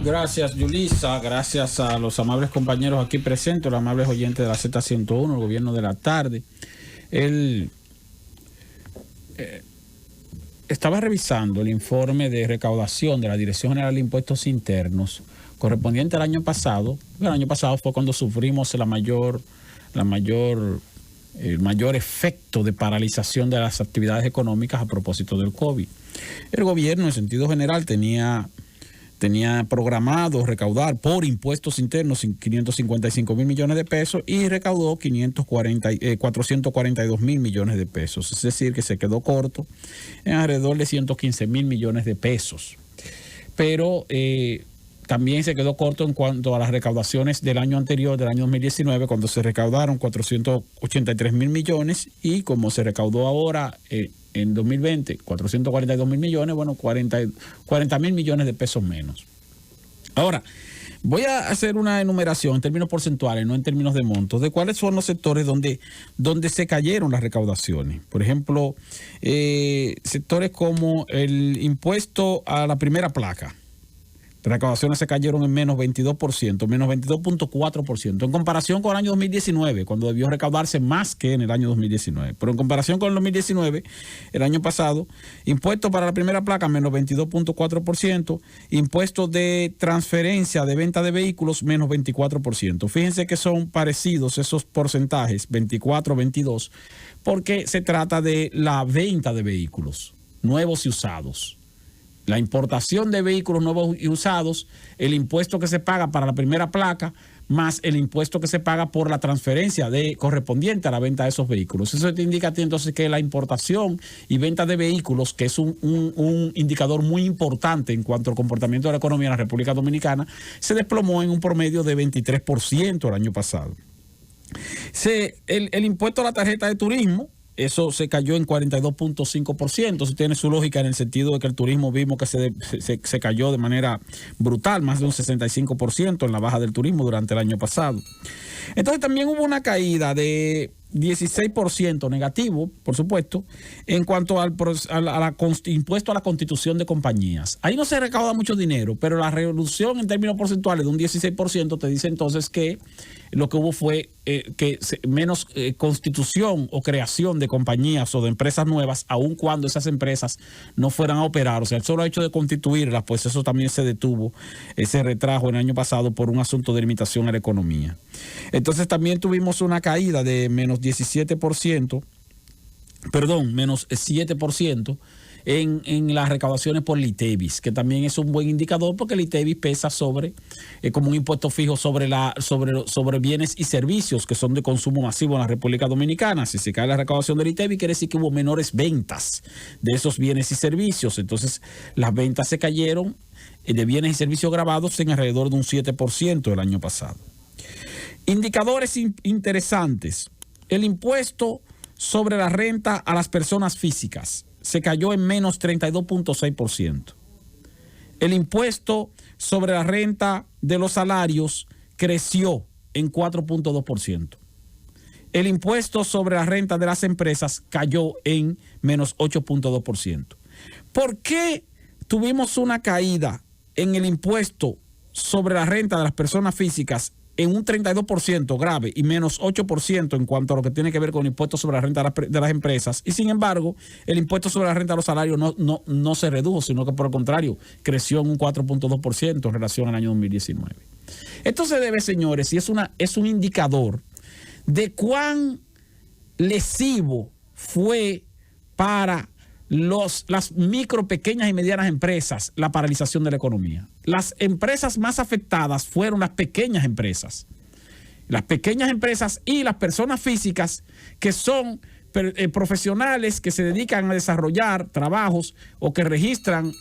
Gracias, Yulisa. Gracias a los amables compañeros aquí presentes, los amables oyentes de la Z101, el gobierno de la tarde. Estaba revisando el informe de recaudación de la Dirección General de Impuestos Internos correspondiente al año pasado. El año pasado fue cuando sufrimos el mayor efecto de paralización de las actividades económicas a propósito del COVID. El gobierno, en sentido general, tenía programado recaudar por impuestos internos 555 mil millones de pesos y recaudó 442 mil millones de pesos. Es decir, que se quedó corto en alrededor de 115 mil millones de pesos. Pero también se quedó corto en cuanto a las recaudaciones del año anterior, del año 2019, cuando se recaudaron 483 mil millones y como se recaudó ahora en 2020, 442 mil millones, bueno, 40 mil millones de pesos menos. Ahora, voy a hacer una enumeración en términos porcentuales, no en términos de montos, de cuáles son los sectores donde se cayeron las recaudaciones. Por ejemplo, sectores como el impuesto a la primera placa. Las recaudaciones se cayeron en menos 22%, menos 22.4%, en comparación con el año 2019, cuando debió recaudarse más que en el año 2019. Pero en comparación con el 2019, el año pasado, impuestos para la primera placa, menos 22.4%, impuestos de transferencia de venta de vehículos, menos 24%. Fíjense que son parecidos esos porcentajes, 24, 22, porque se trata de la venta de vehículos nuevos y usados. La importación de vehículos nuevos y usados, el impuesto que se paga para la primera placa, más el impuesto que se paga por la transferencia correspondiente a la venta de esos vehículos. Eso te indica a ti entonces que la importación y venta de vehículos, que es un indicador muy importante en cuanto al comportamiento de la economía en la República Dominicana, se desplomó en un promedio de 23% el año pasado. El impuesto a la tarjeta de turismo, eso se cayó en 42.5%. Eso tiene su lógica en el sentido de que el turismo vimos que se cayó de manera brutal, más de un 65% en la baja del turismo durante el año pasado. Entonces también hubo una caída de 16% negativo, por supuesto, en cuanto al impuesto a la constitución de compañías. Ahí no se recauda mucho dinero, pero la reducción en términos porcentuales de un 16% te dice entonces que lo que hubo fue menos constitución o creación de compañías o de empresas nuevas, aun cuando esas empresas no fueran a operar. O sea, el solo hecho de constituirlas, pues eso también se detuvo, se retrajo el año pasado por un asunto de limitación a la economía. Entonces también tuvimos una caída de menos 7% en las recaudaciones por el ITEVIS, que también es un buen indicador porque el ITEVIS pesa como un impuesto fijo sobre bienes y servicios que son de consumo masivo en la República Dominicana. Si se cae la recaudación del ITEVIS, quiere decir que hubo menores ventas de esos bienes y servicios. Entonces, las ventas se cayeron de bienes y servicios gravados en alrededor de un 7% el año pasado. Indicadores interesantes. El impuesto sobre la renta a las personas físicas se cayó en menos 32.6%. El impuesto sobre la renta de los salarios creció en 4.2%. El impuesto sobre la renta de las empresas cayó en menos 8.2%. ¿Por qué tuvimos una caída en el impuesto sobre la renta de las personas físicas en un 32% grave y menos 8% en cuanto a lo que tiene que ver con el impuesto sobre la renta de las empresas? Y sin embargo, el impuesto sobre la renta de los salarios no se redujo, sino que por el contrario, creció en un 4.2% en relación al año 2019. Esto se debe, señores, y es un indicador de cuán lesivo fue para las micro, pequeñas y medianas empresas la paralización de la economía. Las empresas más afectadas fueron las pequeñas empresas. Las pequeñas empresas y las personas físicas que son profesionales que se dedican a desarrollar trabajos o que registran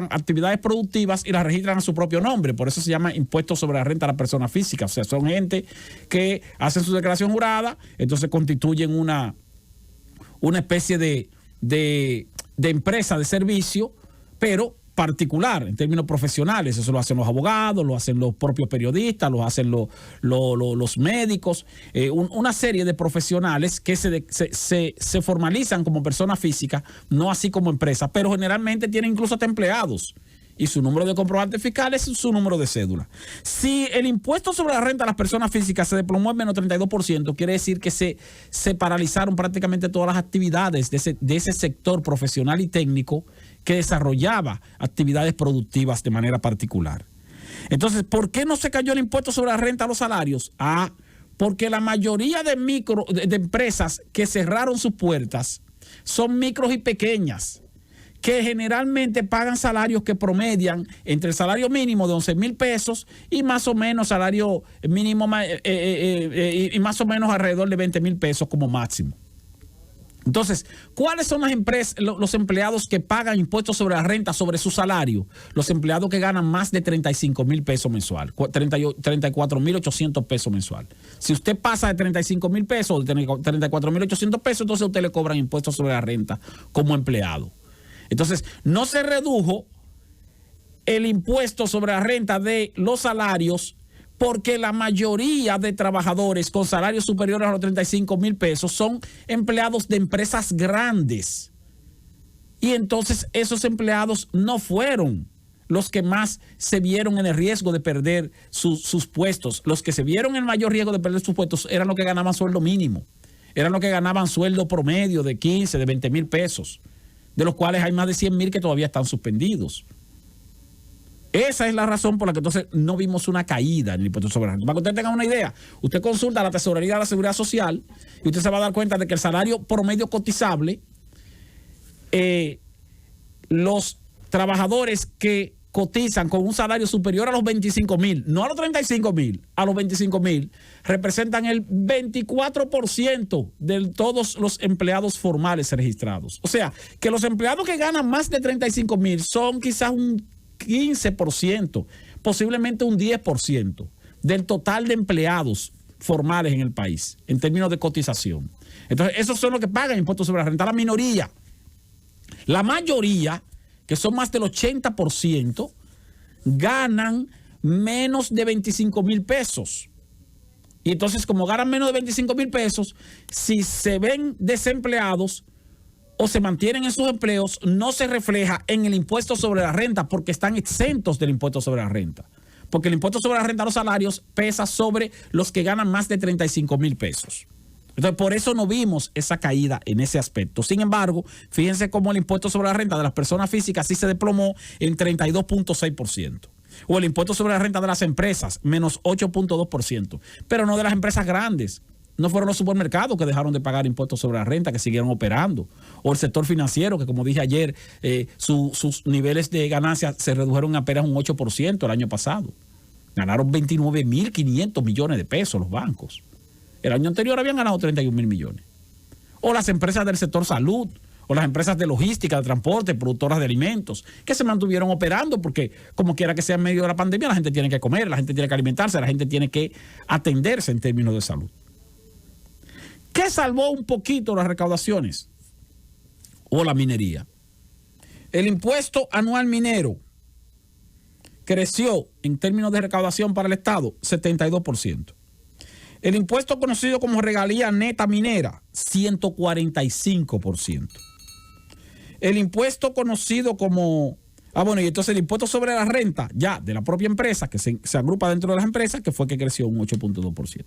actividades productivas y las registran a su propio nombre. Por eso se llama impuesto sobre la renta a la persona física. O sea, son gente que hacen su declaración jurada, entonces constituyen una especie de empresa de servicio, pero particular, en términos profesionales. Eso lo hacen los abogados, lo hacen los propios periodistas, lo hacen los médicos, una serie de profesionales que se formalizan como personas físicas, no así como empresas, pero generalmente tienen incluso hasta empleados y su número de comprobante fiscal es su número de cédula. Si el impuesto sobre la renta a las personas físicas se desplomó en menos 32%, quiere decir que se paralizaron prácticamente todas las actividades de ese sector profesional y técnico que desarrollaba actividades productivas de manera particular. Entonces, ¿por qué no se cayó el impuesto sobre la renta a los salarios? Porque la mayoría de empresas que cerraron sus puertas son micros y pequeñas, que generalmente pagan salarios que promedian entre el salario mínimo de 11,000 pesos y más o menos salario mínimo y más o menos alrededor de 20,000 pesos como máximo. Entonces, ¿cuáles son las empresas, los empleados que pagan impuestos sobre la renta sobre su salario? Los empleados que ganan más de 35,000 pesos mensual, 34,800 pesos mensual. Si usted pasa de 35,000 pesos, de 34,800 pesos, entonces a usted le cobran impuestos sobre la renta como empleado. Entonces, no se redujo el impuesto sobre la renta de los salarios porque la mayoría de trabajadores con salarios superiores a los 35,000 pesos son empleados de empresas grandes. Y entonces esos empleados no fueron los que más se vieron en el riesgo de perder sus puestos. Los que se vieron en el mayor riesgo de perder sus puestos eran los que ganaban sueldo mínimo. Eran los que ganaban sueldo promedio de 15, de 20,000 pesos. De los cuales hay más de 100,000 que todavía están suspendidos. Esa es la razón por la que entonces no vimos una caída en el impuesto sobre la renta. Para que usted tenga una idea, usted consulta la Tesorería de la Seguridad Social y usted se va a dar cuenta de que el salario promedio cotizable, los trabajadores que cotizan con un salario superior a los 25,000, no a los 35,000, a los 25,000, representan el 24% de todos los empleados formales registrados. O sea, que los empleados que ganan más de 35,000 son quizás un 15%, posiblemente un 10% del total de empleados formales en el país, en términos de cotización. Entonces, esos son los que pagan impuestos sobre la renta. La minoría, la mayoría, que son más del 80%, ganan menos de 25,000 pesos. Y entonces, como ganan menos de 25,000 pesos, si se ven desempleados o se mantienen en sus empleos, no se refleja en el impuesto sobre la renta porque están exentos del impuesto sobre la renta. Porque el impuesto sobre la renta a los salarios pesa sobre los que ganan más de 35,000 pesos. Entonces, por eso no vimos esa caída en ese aspecto. Sin embargo, fíjense cómo el impuesto sobre la renta de las personas físicas sí se desplomó en 32,6%. O el impuesto sobre la renta de las empresas, menos 8,2%. Pero no de las empresas grandes. No fueron los supermercados que dejaron de pagar impuestos sobre la renta, que siguieron operando. O el sector financiero, que como dije ayer, sus niveles de ganancias se redujeron apenas un 8% el año pasado. Ganaron 29,500 millones de pesos los bancos. El año anterior habían ganado 31,000 millones. O las empresas del sector salud, o las empresas de logística, de transporte, productoras de alimentos, que se mantuvieron operando porque como quiera que sea en medio de la pandemia, la gente tiene que comer, la gente tiene que alimentarse, la gente tiene que atenderse en términos de salud. ¿Qué salvó un poquito las recaudaciones? O la minería. El impuesto anual minero creció en términos de recaudación para el Estado 72%. El impuesto conocido como regalía neta minera, 145%. El impuesto conocido como... y entonces el impuesto sobre la renta, ya de la propia empresa, que se agrupa dentro de las empresas, que fue que creció un 8,2%.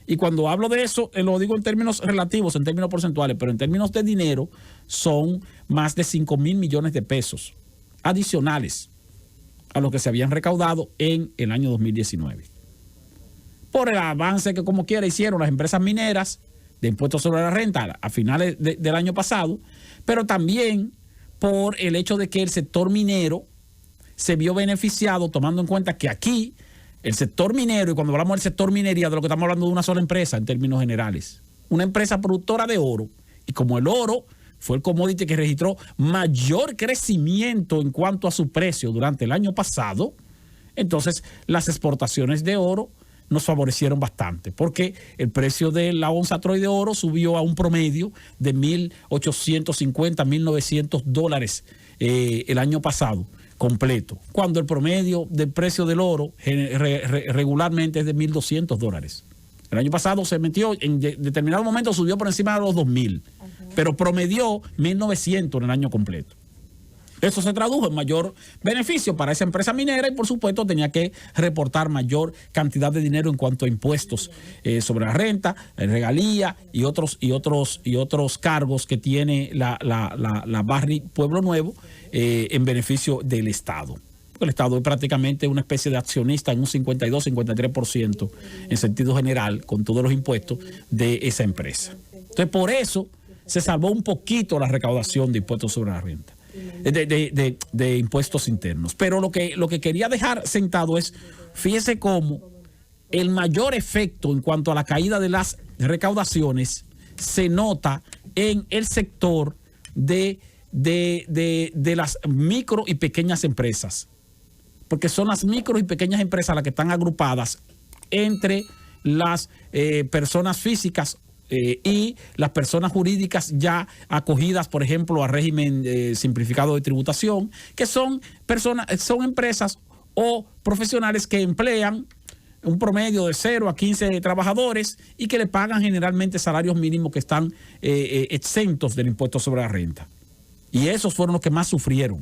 Y cuando hablo de eso, lo digo en términos relativos, en términos porcentuales, pero en términos de dinero, son más de 5,000 millones de pesos adicionales a lo que se habían recaudado en el año 2019. Por el avance que como quiera hicieron las empresas mineras de impuestos sobre la renta a finales del año pasado, pero también por el hecho de que el sector minero se vio beneficiado, tomando en cuenta que aquí el sector minero, y cuando hablamos del sector minería, de lo que estamos hablando de una sola empresa en términos generales, una empresa productora de oro, y como el oro fue el commodity que registró mayor crecimiento en cuanto a su precio durante el año pasado, entonces las exportaciones de oro nos favorecieron bastante, porque el precio de la onza Troy de oro subió a un promedio de $1,850, $1,900 el año pasado completo, cuando el promedio del precio del oro regularmente es de $1,200. El año pasado se metió, en determinado momento subió por encima de los 2,000, pero promedió 1,900 en el año completo. Eso se tradujo en mayor beneficio para esa empresa minera y, por supuesto, tenía que reportar mayor cantidad de dinero en cuanto a impuestos sobre la renta, regalía y otros cargos que tiene la Barrick Pueblo Nuevo en beneficio del Estado. Porque el Estado es prácticamente una especie de accionista en un 52-53% en sentido general con todos los impuestos de esa empresa. Entonces, por eso se salvó un poquito la recaudación de impuestos sobre la renta. De impuestos internos. Pero lo que quería dejar sentado es, fíjese cómo el mayor efecto en cuanto a la caída de las recaudaciones se nota en el sector de las micro y pequeñas empresas. Porque son las micro y pequeñas empresas las que están agrupadas entre las personas físicas y las personas jurídicas ya acogidas, por ejemplo, a régimen simplificado de tributación, que son empresas o profesionales que emplean un promedio de 0 a 15 trabajadores y que le pagan generalmente salarios mínimos que están exentos del impuesto sobre la renta. Y esos fueron los que más sufrieron.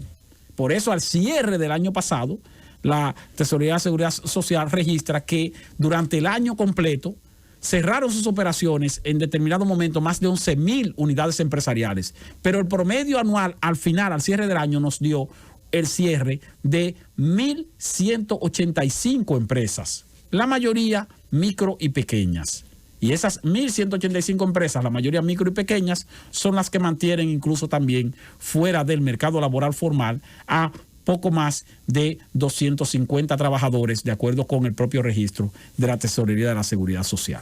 Por eso, al cierre del año pasado, la Tesorería de Seguridad Social registra que durante el año completo cerraron sus operaciones en determinado momento más de 11,000 unidades empresariales. Pero el promedio anual, al final, al cierre del año, nos dio el cierre de 1,185 empresas. La mayoría micro y pequeñas. Y esas 1,185 empresas, la mayoría micro y pequeñas, son las que mantienen incluso también fuera del mercado laboral formal a poco más de 250 trabajadores, de acuerdo con el propio registro de la Tesorería de la Seguridad Social.